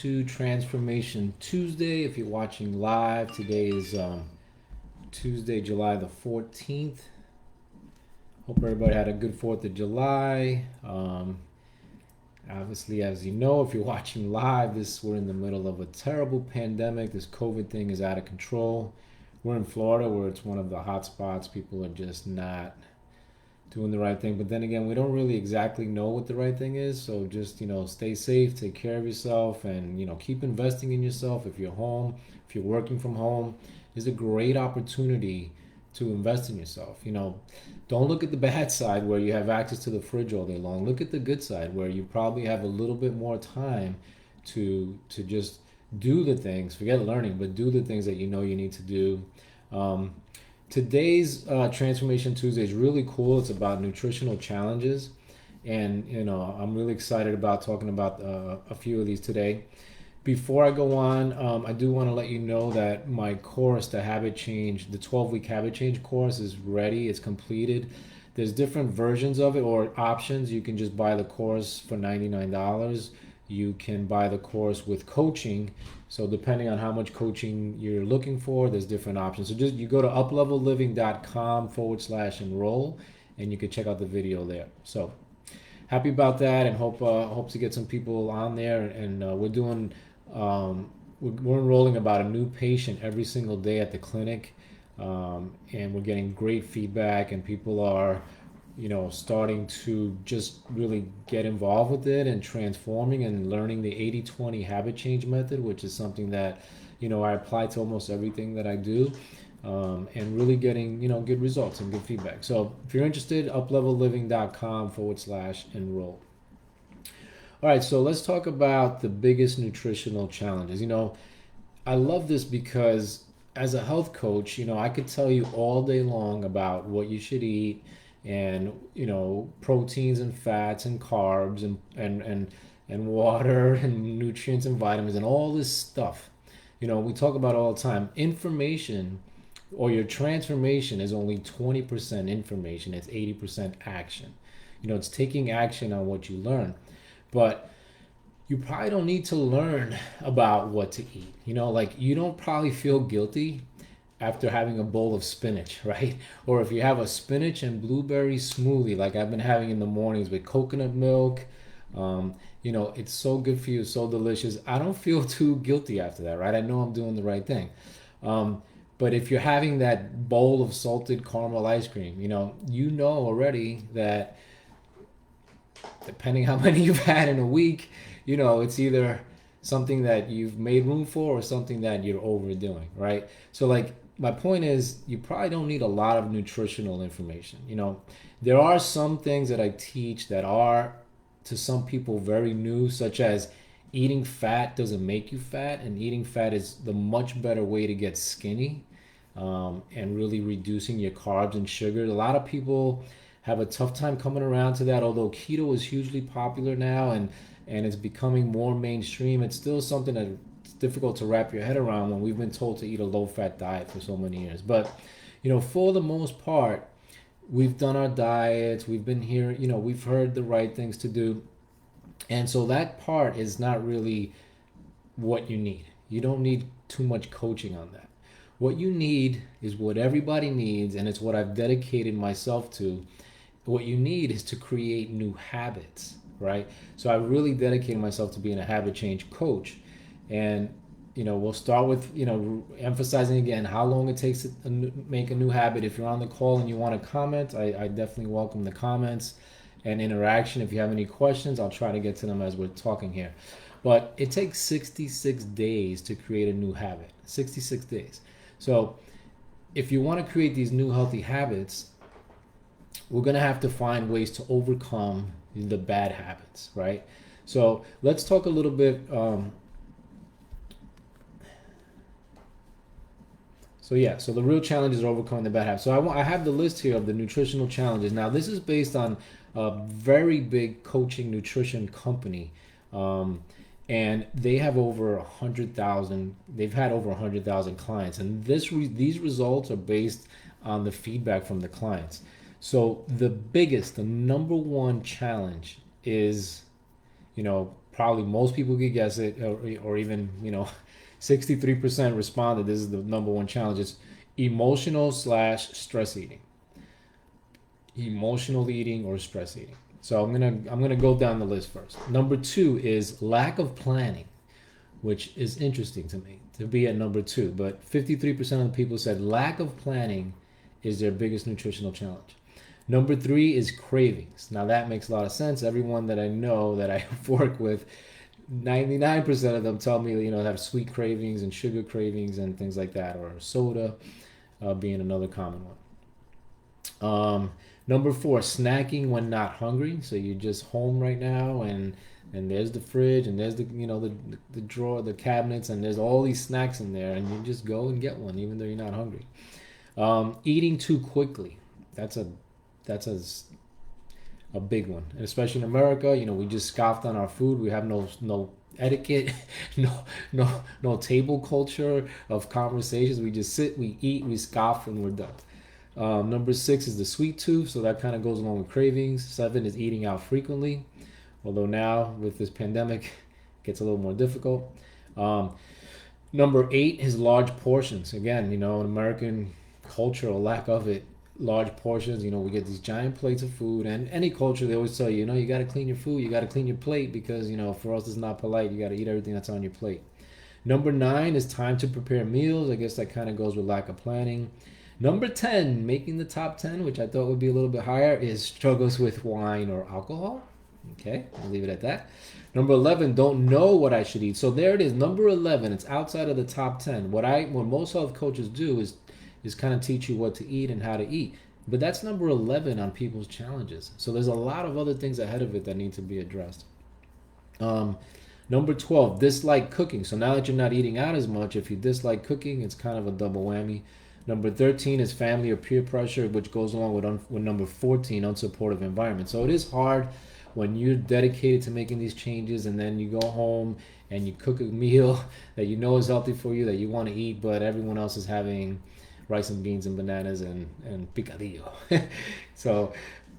To Transformation Tuesday. If you're watching live, today is Tuesday, July the 14th. Hope everybody had a good 4th of July. Obviously, as you know, if you're watching live, we're in the middle of a terrible pandemic. This COVID thing is out of control. We're in Florida, where it's one of the hot spots. People are just not doing the right thing. But then again, we don't really exactly know what the right thing is. So just, stay safe, take care of yourself, and, keep investing in yourself. If you're home, if you're working from home, it's a great opportunity to invest in yourself. Don't look at the bad side where you have access to the fridge all day long. Look at the good side where you probably have a little bit more time to just do the things, forget learning, but do the things that you know you need to do. Today's Transformation Tuesday is really cool. It's about nutritional challenges, and I'm really excited about talking about a few of these today. Before I go on, I do want to let you know that my course, the 12-week habit change course, is ready. It's completed. There's different versions of it or options. You can just buy the course for $99. You can buy the course with coaching. So depending on how much coaching you're looking for, there's different options. So just you go to uplevelliving.com/enroll, and you can check out the video there. So happy about that, and hope to get some people on there. And we're enrolling about a new patient every single day at the clinic, and we're getting great feedback, and people are starting to just really get involved with it and transforming and learning the 80-20 habit change method, which is something that I apply to almost everything that I do, and really getting good results and good feedback. So if you're interested, uplevelliving.com/enroll. All right, so let's talk about the biggest nutritional challenges. I love this because as a health coach, I could tell you all day long about what you should eat, and proteins and fats and carbs and water and nutrients and vitamins and all this stuff. We talk about it all the time. Information, or your transformation, is only 20% information. It's 80% action. It's taking action on what you learn. But you probably don't need to learn about what to eat. Like, you don't probably feel guilty after having a bowl of spinach, right? Or if you have a spinach and blueberry smoothie, like I've been having in the mornings with coconut milk, it's so good for you, so delicious. I don't feel too guilty after that, right? I know I'm doing the right thing. But if you're having that bowl of salted caramel ice cream, you know already that depending how many you've had in a week, it's either something that you've made room for or something that you're overdoing, right? So, like, my point is, you probably don't need a lot of nutritional information. There are some things that I teach that are, to some people, very new, such as eating fat doesn't make you fat, and eating fat is the much better way to get skinny, and really reducing your carbs and sugar. A lot of people have a tough time coming around to that, although keto is hugely popular now, and it's becoming more mainstream. It's still something that it's difficult to wrap your head around when we've been told to eat a low-fat diet for so many years. But, for the most part, we've done our diets, we've been here, we've heard the right things to do. And so that part is not really what you need. You don't need too much coaching on that. What you need is what everybody needs, and it's what I've dedicated myself to. What you need is to create new habits, right? So I really dedicated myself to being a habit change coach. And we'll start with emphasizing again how long it takes to make a new habit. If you're on the call and you want to comment, I definitely welcome the comments and interaction. If you have any questions, I'll try to get to them as we're talking here. But it takes 66 days to create a new habit. 66 days. So if you want to create these new healthy habits, we're going to have to find ways to overcome the bad habits, right? So let's talk a little bit. So the real challenges are overcoming the bad habits. So I have the list here of the nutritional challenges. Now, this is based on a very big coaching nutrition company. And they have over 100,000. They've had over 100,000 clients, and these results are based on the feedback from the clients. So the number one challenge is, probably most people could guess it, or even 63% responded. This is the number one challenge. It's emotional slash stress eating. Emotional eating or stress eating. So I'm gonna go down the list first. Number two is lack of planning, which is interesting to me to be at number two. But 53% of the people said lack of planning is their biggest nutritional challenge. Number three is cravings. Now that makes a lot of sense. Everyone that I know that I work with, 99% of them tell me, have sweet cravings and sugar cravings and things like that, or soda being another common one. Number four, snacking when not hungry. So you're just home right now, and there's the fridge, and there's the drawer, the cabinets, and there's all these snacks in there, and you just go and get one even though you're not hungry. Eating too quickly. That's a big one, and especially in America. We just scoffed on our food. We have no etiquette, no table culture of conversations. We just sit, we eat, we scoff, and we're done. Number six is the sweet tooth, so that kind of goes along with cravings. Seven is eating out frequently, although now with this pandemic, it gets a little more difficult. Number eight is large portions. Again, in American culture, or lack of it, large portions. We get these giant plates of food, and any culture, they always tell you, you got to clean your food, you got to clean your plate, because for us it's not polite. You got to eat everything that's on your plate. Number nine is time to prepare meals. I guess that kind of goes with lack of planning. Number 10, making the top 10, which I thought would be a little bit higher, is struggles with wine or alcohol. Okay, I'll leave it at that. Number 11, don't know what I should eat. So there it is, number 11. It's outside of the top 10. What most health coaches do is kind of teach you what to eat and how to eat. But that's number 11 on people's challenges. So there's a lot of other things ahead of it that need to be addressed. Number 12, dislike cooking. So now that you're not eating out as much, if you dislike cooking, it's kind of a double whammy. Number 13 is family or peer pressure, which goes along with number 14, unsupportive environment. So it is hard when you're dedicated to making these changes, and then you go home and you cook a meal that you know is healthy for you, that you want to eat, but everyone else is having rice and beans and bananas and picadillo. So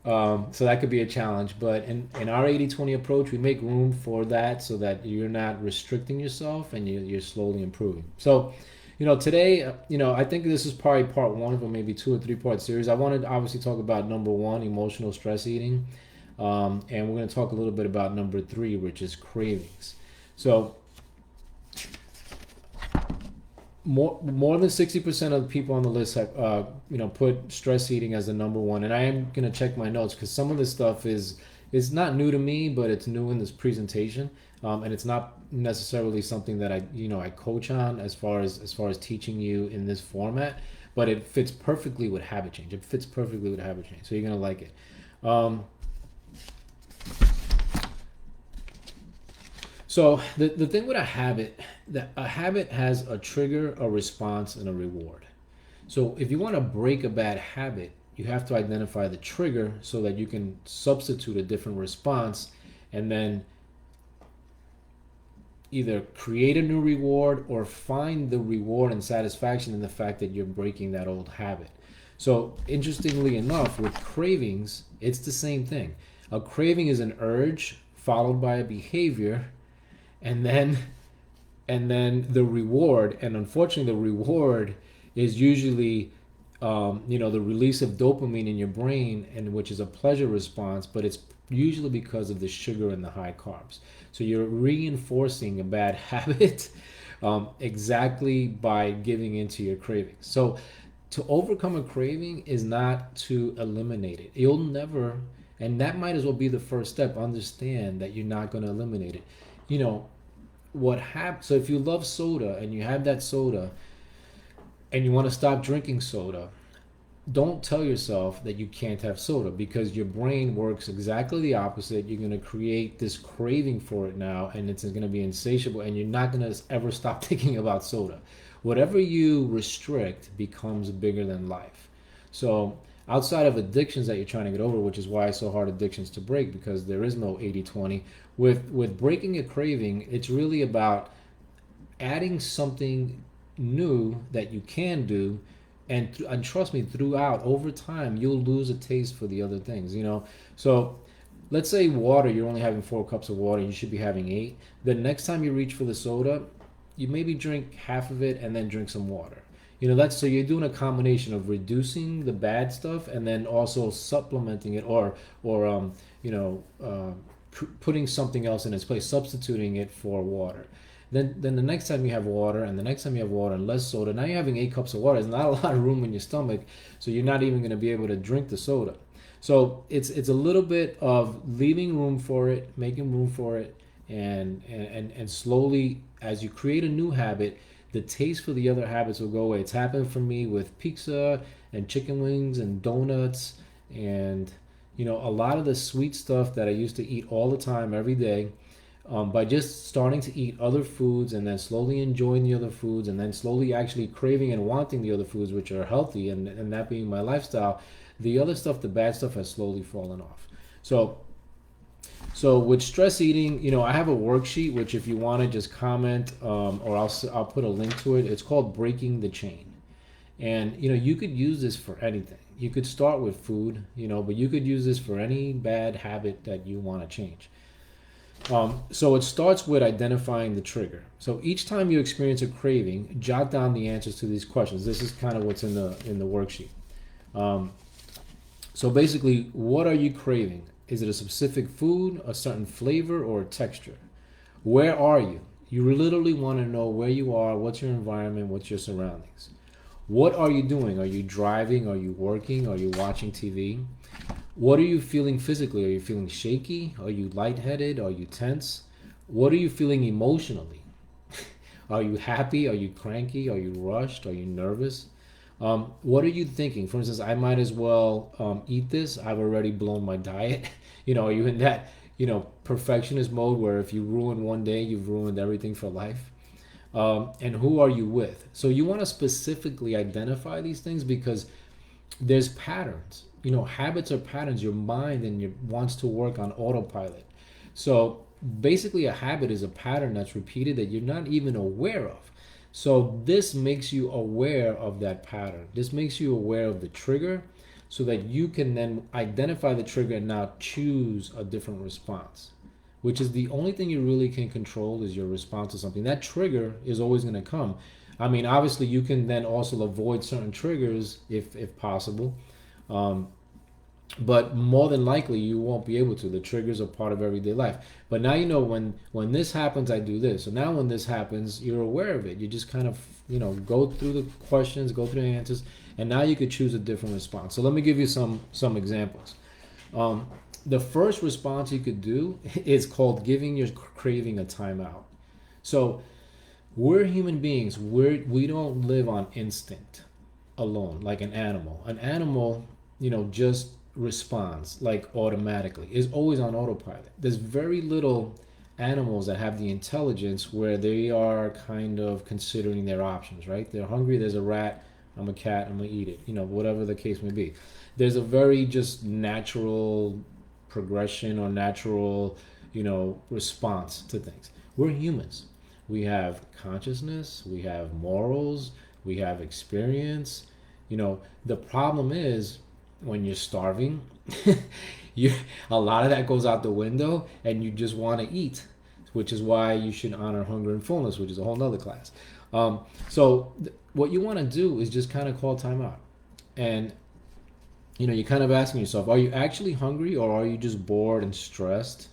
that could be a challenge. But in our 80-20 approach, we make room for that so that you're not restricting yourself, and you're slowly improving. So today, I think this is probably part one of a maybe 2 or 3 part series. I wanted to obviously talk about number one, emotional stress eating. And we're going to talk a little bit about number 3, which is cravings. So more than 60% of the people on the list have, put stress eating as the number one. And I am going to check my notes, because some of this stuff is not new to me, but it's new in this presentation. And it's not necessarily something that I coach on as far as teaching you in this format, but it fits perfectly with habit change. So you're gonna like it. So the thing with a habit, that a habit has a trigger, a response, and a reward. So if you want to break a bad habit, you have to identify the trigger so that you can substitute a different response, and then either create a new reward or find the reward and satisfaction in the fact that you're breaking that old habit. So interestingly enough, with cravings, it's the same thing. A craving is an urge followed by a behavior, and then the reward. And unfortunately, the reward is usually the release of dopamine in your brain, and which is a pleasure response, but it's usually because of the sugar and the high carbs. So you're reinforcing a bad habit exactly by giving into your cravings. So to overcome a craving is not to eliminate it. You'll never, and that might as well be the first step. Understand that you're not going to eliminate it. So if you love soda and you have that soda and you want to stop drinking soda, don't tell yourself that you can't have soda, because your brain works exactly the opposite. You're going to create this craving for it now, and it's going to be insatiable, and you're not going to ever stop thinking about soda. Whatever you restrict becomes bigger than life. So outside of addictions that you're trying to get over, which is why it's so hard addictions to break, because there is no 80-20, with breaking a craving, it's really about adding something new that you can do. And trust me, throughout, over time, you'll lose a taste for the other things, So let's say water, you're only having 4 cups of water, you should be having 8. The next time you reach for the soda, you maybe drink half of it and then drink some water. That's so you're doing a combination of reducing the bad stuff and then also supplementing it, or putting something else in its place, substituting it for water. Then the next time you have water, and the next time you have water and less soda, now you're having 8 cups of water. There's not a lot of room in your stomach, so you're not even going to be able to drink the soda. So it's a little bit of leaving room for it, making room for it, and slowly, as you create a new habit, the taste for the other habits will go away. It's happened for me with pizza and chicken wings and donuts, and a lot of the sweet stuff that I used to eat all the time, every day. By just starting to eat other foods and then slowly enjoying the other foods and then slowly actually craving and wanting the other foods, which are healthy, and that being my lifestyle, the other stuff, the bad stuff, has slowly fallen off. So with stress eating, I have a worksheet, which if you want to just comment, or I'll put a link to it. It's called Breaking the Chain. And you could use this for anything. You could start with food, but you could use this for any bad habit that you want to change. So it starts with identifying the trigger. So each time you experience a craving, jot down the answers to these questions. This is kind of what's in the worksheet. So basically, what are you craving? Is it a specific food, a certain flavor, or a texture? Where are you? You literally want to know where you are, what's your environment, what's your surroundings. What are you doing? Are you driving? Are you working? Are you watching TV? What are you feeling physically? Are you feeling shaky? Are you lightheaded? Are you tense? What are you feeling emotionally? Are you happy? Are you cranky? Are you rushed? Are you nervous? What are you thinking? For instance, I might as well eat this. I've already blown my diet. Are you in that, perfectionist mode where if you ruin one day, you've ruined everything for life? And who are you with? So you want to specifically identify these things because there's patterns. Habits are patterns. Your mind wants to work on autopilot. So basically, a habit is a pattern that's repeated that you're not even aware of. So this makes you aware of that pattern. This makes you aware of the trigger so that you can then identify the trigger and now choose a different response, which is the only thing you really can control is your response to something. That trigger is always going to come. I mean, obviously, you can then also avoid certain triggers if possible. But more than likely, you won't be able to. The triggers are part of everyday life. But now when this happens, I do this. So now when this happens, you're aware of it. You just kind of, go through the questions, go through the answers, and now you could choose a different response. So let me give you some examples. The first response you could do is called giving your craving a timeout. So we're human beings. We don't live on instinct alone like an animal. An animal, just responds like automatically, is always on autopilot. There's very little animals that have the intelligence where they are kind of considering their options, right? They're hungry, there's a rat, I'm a cat, I'm gonna eat it, whatever the case may be. There's a very just natural progression or natural, response to things. We're humans. We have consciousness, we have morals, we have experience. The problem is when you're starving, a lot of that goes out the window and you just want to eat, which is why you should honor hunger and fullness, which is a whole nother class. What you want to do is just kind of call time out. And, you're kind of asking yourself, are you actually hungry or are you just bored and stress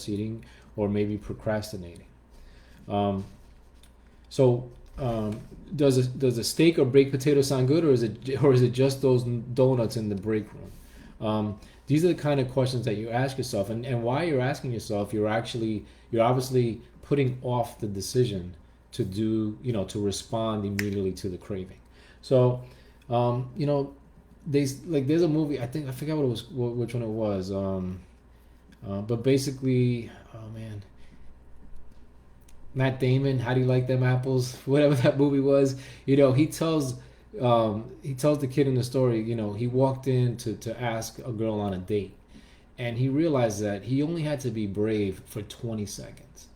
eating, or maybe procrastinating? Does a steak or baked potato sound good, or is it just those donuts in the break room? These are the kind of questions that you ask yourself, and while you're asking yourself, you're obviously putting off the decision to do, to respond immediately to the craving. So, there's a movie, I forgot which one it was, but basically, oh man. Matt Damon, How Do You Like Them Apples? Whatever that movie was, he tells the kid in the story, he walked in to ask a girl on a date, and he realized that he only had to be brave for 20 seconds.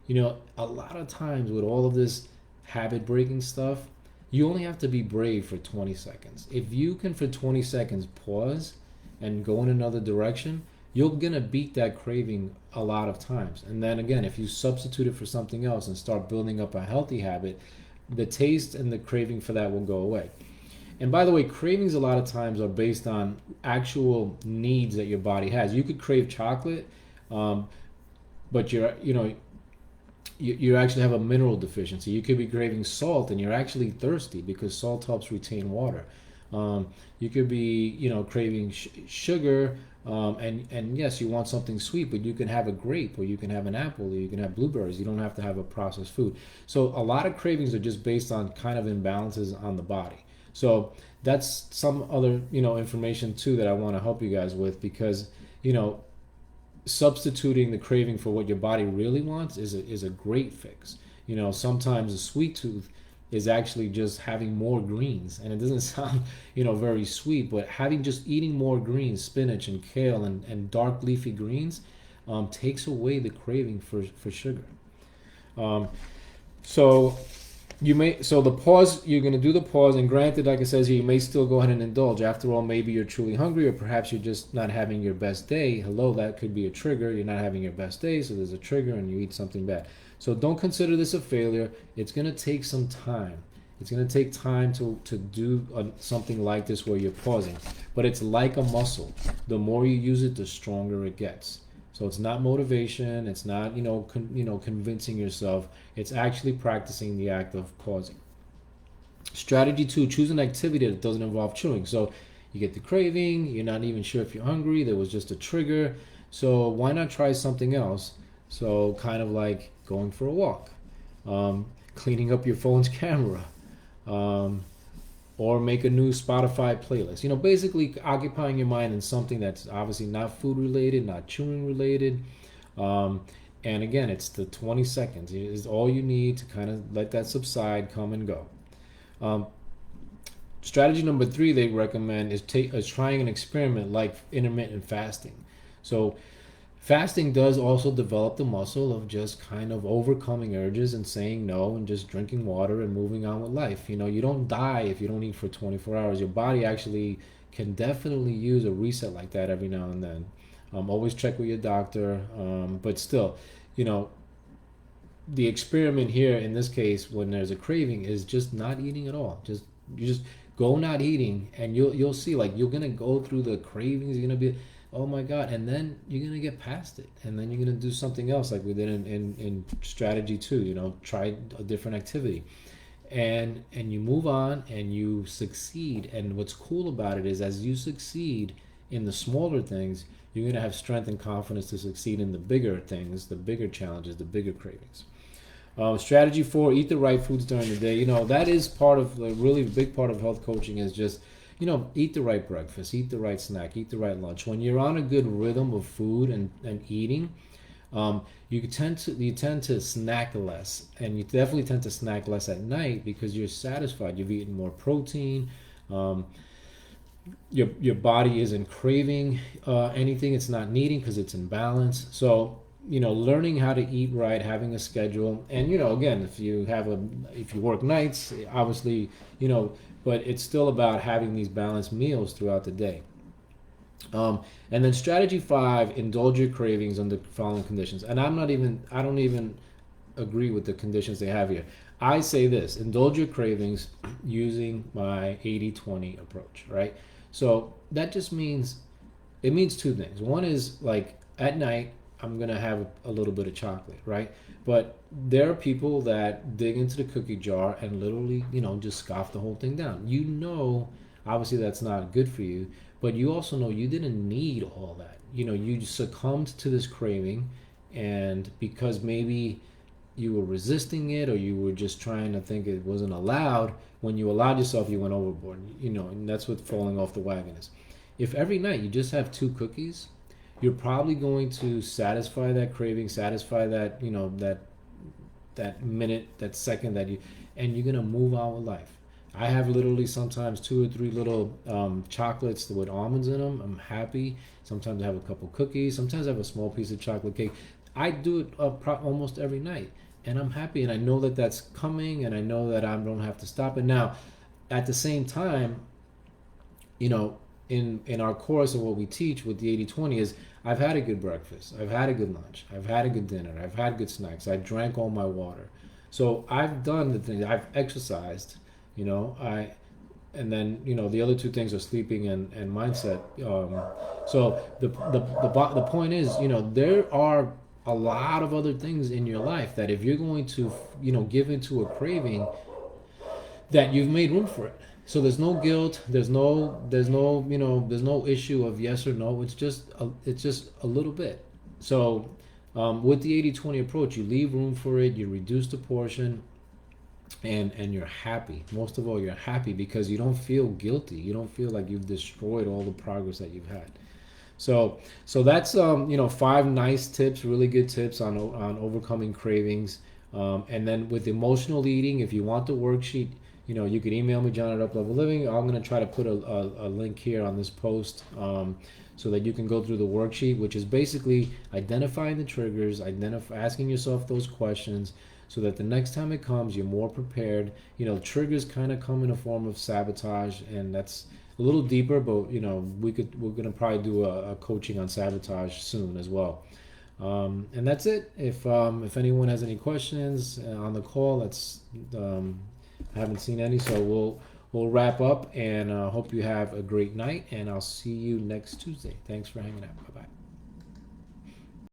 A lot of times with all of this habit breaking stuff, you only have to be brave for 20 seconds. If you can for 20 seconds pause and go in another direction, you're gonna beat that craving a lot of times. And then again, if you substitute it for something else and start building up a healthy habit, the taste and the craving for that will go away. And by the way, cravings a lot of times are based on actual needs that your body has. You could crave chocolate, um, but you actually have a mineral deficiency. You could be craving salt and you're actually thirsty because salt helps retain water. You could be, craving sugar, and yes, you want something sweet, but you can have a grape or you can have an apple or you can have blueberries. You don't have to have a processed food. So a lot of cravings are just based on kind of imbalances on the body. So that's some other, information too that I want to help you guys with because, you know, substituting the craving for what your body really wants is a great fix. Sometimes a sweet tooth is actually just having more greens, and it doesn't sound very sweet, but having just eating more greens, spinach and kale and dark leafy greens, takes away the craving for sugar. Um, so the pause, you're going to do the pause, and granted, like it says here, you may still go ahead and indulge. After all, maybe you're truly hungry, or perhaps you're just not having your best day. Hello, that could be a trigger. You're not having your best day, so there's a trigger and you eat something bad. So don't consider this a failure. It's going to take some time. It's going to take time to do something like this where you're pausing, but it's like a muscle. The more you use it, the stronger it gets. So it's not motivation. It's not convincing yourself. It's actually practicing the act of pausing. Strategy 2: choose an activity that doesn't involve chewing. So you get the craving. You're not even sure if you're hungry. There was just a trigger. So why not try something else? So kind of like going for a walk, cleaning up your phone's camera, um, or make a new Spotify playlist. Basically occupying your mind in something that's obviously not food related, not chewing related. And again, it's the 20 seconds is all you need to kind of let that subside, come and go. Strategy number 3 they recommend is trying an experiment like intermittent fasting. So fasting does also develop the muscle of just kind of overcoming urges and saying no and just drinking water and moving on with life. You don't die if you don't eat for 24 hours. Your body actually can definitely use a reset like that every now and then. Always check with your doctor, but still, the experiment here in this case, when there's a craving, is just not eating at all. You just go not eating, and you'll see, like, you're gonna go through the cravings. You're gonna be, oh my god, and then you're gonna get past it, and then you're gonna do something else like we did in strategy 2. Try a different activity, and you move on and you succeed. And what's cool about it is, as you succeed in the smaller things, you're gonna have strength and confidence to succeed in the bigger things, the bigger challenges, the bigger cravings. Strategy 4: eat the right foods during the day. That is part of a really big part of health coaching, is just eat the right breakfast, eat the right snack, eat the right lunch. When you're on a good rhythm of food and eating, you tend to snack less, and you definitely tend to snack less at night because you're satisfied. You've eaten more protein. Your body isn't craving anything it's not needing because it's in balance. So learning how to eat right, having a schedule, and again, if you work nights, obviously, but it's still about having these balanced meals throughout the day. And then strategy 5: indulge your cravings under the following conditions. And I don't even agree with the conditions they have here. I say this: indulge your cravings using my 80-20 approach, right? So that just means, it means two things. One is, like, at night, I'm gonna have a little bit of chocolate, right? But there are people that dig into the cookie jar and literally, just scoff the whole thing down. Obviously that's not good for you, but you also know you didn't need all that. You succumbed to this craving, and because maybe you were resisting it, or you were just trying to think it wasn't allowed, when you allowed yourself, you went overboard. And that's what falling off the wagon is. If every night you just have 2 cookies, you're probably going to satisfy that craving, satisfy that, that minute, that second and you're going to move on with life. I have literally sometimes 2 or 3 little chocolates with almonds in them. I'm happy. Sometimes I have a couple cookies. Sometimes I have a small piece of chocolate cake. I do it almost every night, and I'm happy, and I know that that's coming, and I know that I don't have to stop it. Now, at the same time, in our course and what we teach with the 80/20 is I've had a good breakfast, I've had a good lunch, I've had a good dinner, I've had good snacks, I drank all my water. So I've done the things, I've exercised, I and then the other two things are sleeping and mindset. So the point is, there are a lot of other things in your life that if you're going to give into a craving, that you've made room for it. So there's no guilt. There's no issue of yes or no. It's just a little bit. So with the 80/20 approach, you leave room for it. You reduce the portion, and you're happy. Most of all, you're happy because you don't feel guilty. You don't feel like you've destroyed all the progress that you've had. So that's 5 nice tips, really good tips on overcoming cravings. And then with emotional eating, if you want the worksheet, you could email me, John at UpLevel Living. I'm going to try to put a link here on this post, so that you can go through the worksheet, which is basically identifying the triggers, asking yourself those questions, so that the next time it comes, you're more prepared. Triggers kind of come in a form of sabotage, and that's a little deeper, but we're gonna probably do a coaching on sabotage soon as well. And that's it. If anyone has any questions on the call, I haven't seen any, so we'll wrap up, and hope you have a great night, and I'll see you next Tuesday. Thanks for hanging out. Bye bye.